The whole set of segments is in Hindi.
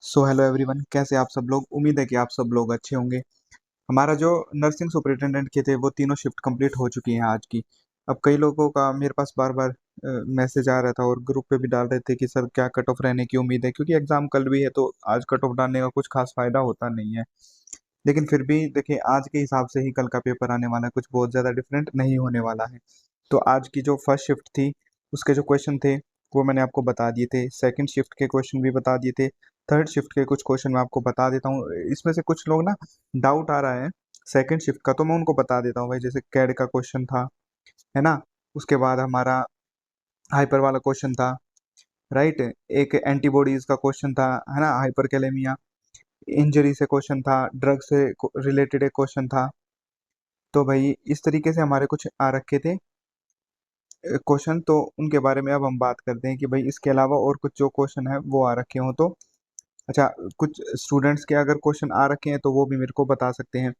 सो हेलो एवरीवन, कैसे आप सब लोग। उम्मीद है कि आप सब लोग अच्छे होंगे। हमारा जो नर्सिंग सुपरिटेंडेंट के थे वो तीनों शिफ्ट कंप्लीट हो चुकी हैं आज की। अब कई लोगों का मेरे पास बार बार मैसेज आ रहा था और ग्रुप पे भी डाल रहे थे कि सर क्या कट ऑफ रहने की उम्मीद है, क्योंकि एग्जाम कल भी है तो आज कट ऑफ डालने का कुछ खास फायदा होता नहीं है। लेकिन फिर भी देखिए, आज के हिसाब से ही कल का पेपर आने वाला है, कुछ बहुत ज़्यादा डिफरेंट नहीं होने वाला है। तो आज की जो फर्स्ट शिफ्ट थी उसके जो क्वेश्चन थे वो मैंने आपको बता दिए थे, सेकंड शिफ्ट के क्वेश्चन भी बता दिए थे, थर्ड शिफ्ट के कुछ क्वेश्चन मैं आपको बता देता हूँ। इसमें से कुछ लोग ना डाउट आ रहा है सेकंड शिफ्ट का, तो मैं उनको बता देता हूँ भाई। जैसे कैड का क्वेश्चन था, है ना। उसके बाद हमारा हाइपर वाला क्वेश्चन था, राइट। एक एंटीबॉडीज का क्वेश्चन था, है ना, हाइपर। इंजरी से क्वेश्चन था, ड्रग से रिलेटेड एक क्वेश्चन था। तो भाई इस तरीके से हमारे कुछ आ रखे थे क्वेश्चन, तो उनके बारे में अब हम बात करते हैं कि भाई इसके अलावा और कुछ जो क्वेश्चन है वो आ रखे हो तो। अच्छा, कुछ स्टूडेंट्स के अगर क्वेश्चन आ रखे हैं तो वो भी मेरे को बता सकते हैं।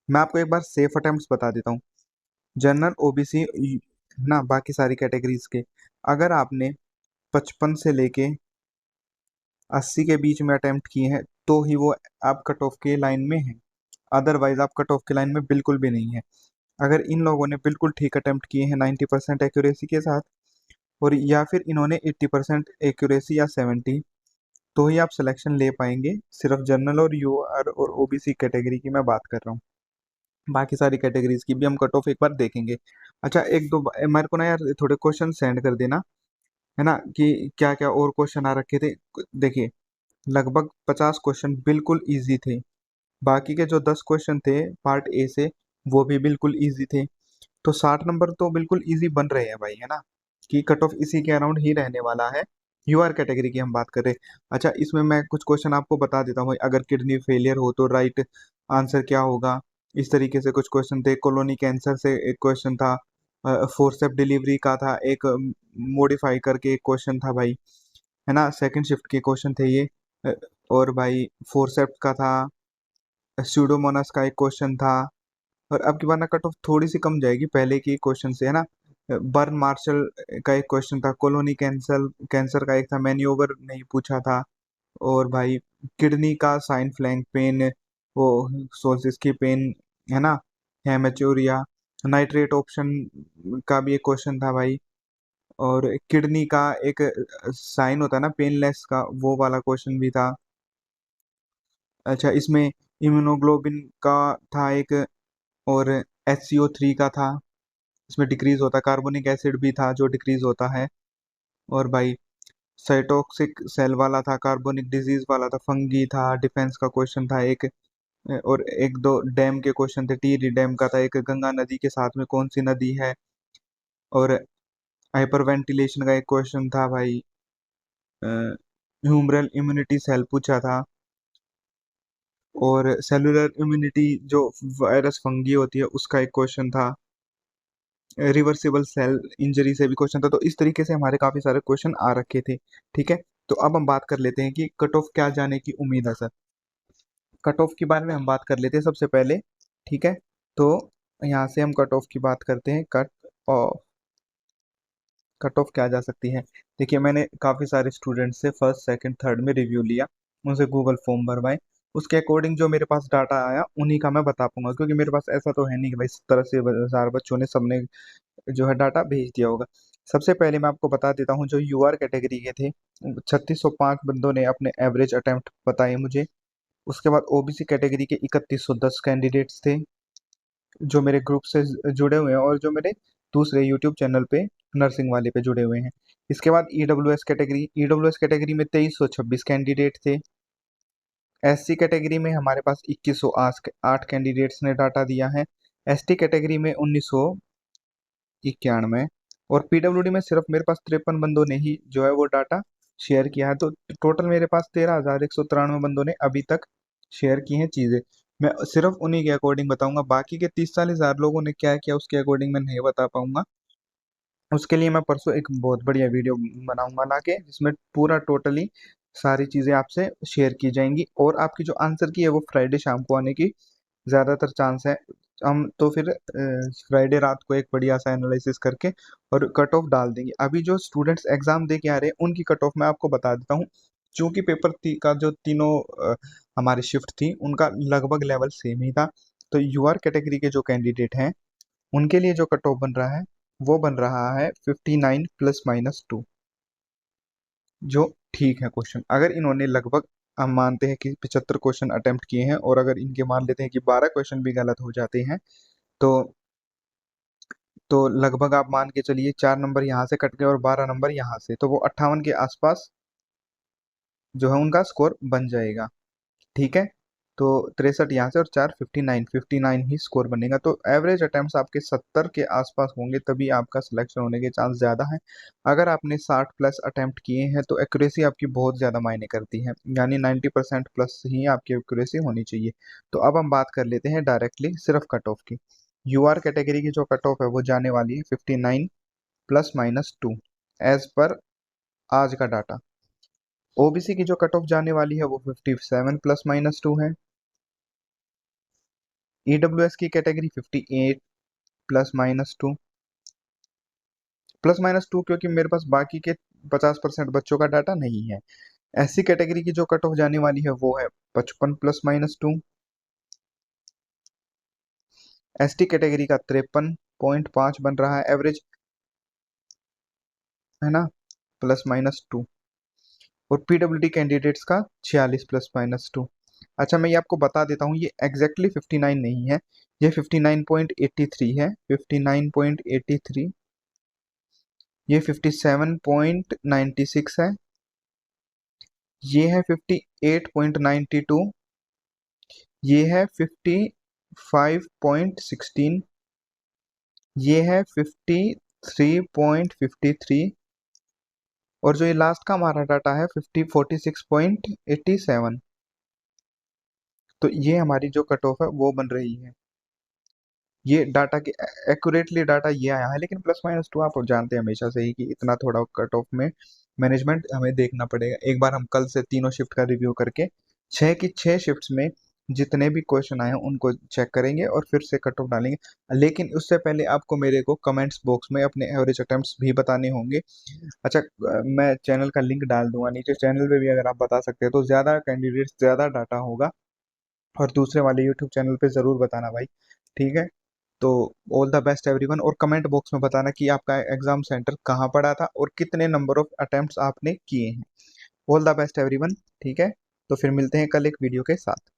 मैं आपको एक बार सेफ अटेम्प्ट्स बता देता हूँ। जनरल, ओबीसी, ना बाकी सारी कैटेगरीज के, अगर आपने 55 से लेके 80 के बीच में अटेम्प्ट किए हैं तो ही वो आप कट ऑफ के लाइन में हैं। अदरवाइज आप कट ऑफ के लाइन में बिल्कुल भी नहीं है। अगर इन लोगों ने बिल्कुल ठीक अटेम्प्ट किए हैं 90% एक्यूरेसी के साथ, और या फिर इन्होंने 80% एक्यूरेसी या 70, तो ही आप सिलेक्शन ले पाएंगे। सिर्फ जनरल और यूआर और ओबीसी कैटेगरी की मैं बात कर रहा हूँ। बाकी सारी कैटेगरीज की भी हम कट ऑफ एक बार देखेंगे। अच्छा, एक दो मेरे को ना यार थोड़े क्वेश्चन सेंड कर देना, है ना, कि क्या क्या और क्वेश्चन आ रखे थे। देखिए, लगभग 50 क्वेश्चन बिल्कुल इजी थे। बाकी के जो 10 क्वेश्चन थे पार्ट ए से, वो भी बिल्कुल इजी थे। तो 60 नंबर तो बिल्कुल इजी बन रहे हैं भाई, है ना, कि कट ऑफ इसी के अराउंड ही रहने वाला है। यूआर कैटेगरी की हम बात कर रहे हैं। अच्छा, इसमें मैं कुछ क्वेश्चन आपको बता देता हूँ भाई। अगर किडनी फेलियर हो तो राइट आंसर क्या होगा, इस तरीके से कुछ क्वेश्चन थे। कोलोनी कैंसर से एक क्वेश्चन था, फोर्सेप डिलीवरी का था एक, मॉडिफाई करके एक क्वेश्चन था भाई, है ना। सेकंड शिफ्ट के क्वेश्चन थे ये। अ, और भाई फोर्सेप का था, स्यूडोमोनास का एक क्वेश्चन था। और अब की बार ना कट ऑफ थोड़ी सी कम जाएगी पहले की क्वेश्चन से, है ना। बर्न मार्शल का एक क्वेश्चन था, कोलोनी कैंसर कैंसर का एक था, मैन्योवर नहीं पूछा था। और भाई किडनी का साइन फ्लैंक पेन, वो सोल्सिस की पेन, है ना, हेमेचूरिया। नाइट्रेट ऑप्शन का भी एक क्वेश्चन था भाई। और किडनी का एक साइन होता है ना पेनलेस का, वो वाला क्वेश्चन भी था। अच्छा, इसमें इम्यूनोग्लोबिन का था एक, और HCO3 का था, इसमें डिक्रीज होता है। कार्बोनिक एसिड भी था जो डिक्रीज होता है। और भाई साइटोक्सिक सेल वाला था, कार्बोनिक डिजीज वाला था, फंगी था, डिफेंस का क्वेश्चन था एक। और एक दो डैम के क्वेश्चन थे। टीरी डैम का था एक, गंगा नदी के साथ में कौन सी नदी है। और हाइपर वेंटिलेशन का एक क्वेश्चन था भाई। ह्यूमरल इम्यूनिटी सेल पूछा था। और सेलुलर इम्यूनिटी जो वायरस फंगी होती है उसका एक क्वेश्चन था। रिवर्सिबल सेल इंजरी से भी क्वेश्चन था। तो इस तरीके से हमारे काफी सारे क्वेश्चन आ रखे थे। ठीक है, तो अब हम बात कर लेते हैं कि कट ऑफ क्या जाने की उम्मीद है सर। कट ऑफ के बारे में हम बात कर लेते हैं सबसे पहले। ठीक है, तो यहाँ से हम कट ऑफ की बात करते हैं। ऑफ कट ऑफ क्या जा सकती है। देखिए, मैंने काफ़ी सारे स्टूडेंट से फर्स्ट सेकंड थर्ड में रिव्यू लिया, उनसे गूगल फॉर्म भरवाए। उसके अकॉर्डिंग जो मेरे पास डाटा आया उन्हीं का मैं बता पाऊंगा, क्योंकि मेरे पास ऐसा तो है नहीं कि भाई 70 से 1000 बच्चों ने सबने जो है डाटा भेज दिया होगा। सबसे पहले मैं आपको बता देता हूँ, जो यूआर कैटेगरी के थे 3605 बंदों ने अपने एवरेज अटेम्प्ट बताए मुझे। उसके बाद ओबीसी कैटेगरी के 3110 कैंडिडेट्स थे जो मेरे ग्रुप से जुड़े हुए हैं, और जो मेरे दूसरे यूट्यूब चैनल पे नर्सिंग वाले पे जुड़े हुए हैं। इसके बाद ईडब्ल्यूएस कैटेगरी में 2326 कैंडिडेट थे। एससी कैटेगरी में हमारे पास 2108 कैंडिडेट्स ने डाटा दिया है। एसटी कैटेगरी में 1991। और पीडब्ल्यूडी में सिर्फ मेरे पास 53 बंदों ने ही जो है वो डाटा शेयर किया है। तो टोटल मेरे पास 13,193 बंदों ने अभी तक शेयर की हैं चीज़ें। मैं सिर्फ उन्हीं के अकॉर्डिंग बताऊंगा, बाकी के 30-40 हजार लोगों ने क्या किया उसके अकॉर्डिंग मैं नहीं बता पाऊंगा। उसके लिए मैं परसों एक बहुत बढ़िया वीडियो बनाऊंगा लाके, जिसमें पूरा टोटली सारी चीज़ें आपसे शेयर की जाएंगी। और आपकी जो आंसर की है वो फ्राइडे शाम को आने की ज़्यादातर चांस है। हम तो फिर फ्राइडे रात को एक बढ़िया सा एनालिसिस करके और कट ऑफ डाल देंगे। अभी जो स्टूडेंट्स एग्जाम दे के आ रहे हैं उनकी कट ऑफ मैं आपको बता देता हूँ। चूंकि का जो तीनों हमारी शिफ्ट थी उनका लगभग लेवल सेम ही था, तो यूआर कैटेगरी के जो कैंडिडेट हैं उनके लिए जो कट ऑफ बन रहा है वो बन रहा है 59 ±2। जो ठीक है क्वेश्चन, अगर इन्होंने लगभग, हम मानते हैं कि 75 क्वेश्चन अटेम्प्ट किए हैं, और अगर इनके मान लेते हैं कि 12 क्वेश्चन भी गलत हो जाते हैं, तो लगभग आप मान के चलिए 4 नंबर यहाँ से कट गए और 12 नंबर यहाँ से, तो वो 58 के आसपास जो है उनका स्कोर बन जाएगा। ठीक है, तो 63 यहाँ से और 4 59 ही स्कोर बनेगा। तो एवरेज अटेम्प्ट्स आपके 70 के आसपास होंगे, तभी आपका सिलेक्शन होने के चांस ज़्यादा है। अगर आपने 60 प्लस अटेम्प्ट किए हैं तो एक्यूरेसी आपकी बहुत ज़्यादा मायने करती है, यानी 90% प्लस ही आपकी एक्यूरेसी होनी चाहिए। तो अब हम बात कर लेते हैं डायरेक्टली सिर्फ कट ऑफ की। यूआर कैटेगरी की जो कट ऑफ है वो जाने वाली है 59 ±2 एज पर आज का डाटा। ओबीसी की जो कट ऑफ जाने वाली है वो 57 ±2 है। ईडब्ल्यूएस की कैटेगरी 58 ±2 ±2, क्योंकि मेरे पास बाकी के 50% बच्चों का डाटा नहीं है। एससी कैटेगरी की जो कट ऑफ जाने वाली है वो है 55 ±2। एसटी कैटेगरी का 53.5 बन रहा है एवरेज, है ना, ±2। और पीडब्ल्यूडी कैंडिडेट्स का 46 ±2। अच्छा, मैं ये आपको बता देता हूँ, ये एग्जैक्टली 59 नहीं है, ये 59.83 है, 59.83। ये 57.96 है, ये है 58.92, ये है 55.16, ये है 53.53, और जो ये लास्ट का हमारा डाटा है 46.87। तो ये हमारी जो कट ऑफ है वो बन रही है। ये डाटा के एक्यूरेटली डाटा ये आया है, लेकिन ±2 आप जानते हैं हमेशा से ही कि इतना थोड़ा कट ऑफ में मैनेजमेंट हमें देखना पड़ेगा। एक बार हम कल से तीनों शिफ्ट का रिव्यू करके 6 की 6 शिफ्ट्स में जितने भी क्वेश्चन आए हैं उनको चेक करेंगे और फिर से कट ऑफ डालेंगे। लेकिन उससे पहले आपको मेरे को कमेंट्स बॉक्स में अपने एवरेज अटेम्प्ट्स भी बताने होंगे। अच्छा, मैं चैनल का लिंक डाल दूंगा नीचे, चैनल पे भी अगर आप बता सकते हैं तो ज़्यादा कैंडिडेट्स ज़्यादा डाटा होगा। और दूसरे वाले यूट्यूब चैनल पे ज़रूर बताना भाई, ठीक है। तो ऑल द बेस्ट एवरीवन, और कमेंट बॉक्स में बताना कि आपका एग्जाम सेंटर कहाँ पड़ा था और कितने नंबर ऑफ अटेम्प्ट्स आपने किए हैं। ऑल द बेस्ट एवरीवन, ठीक है। तो फिर मिलते हैं कल एक वीडियो के साथ।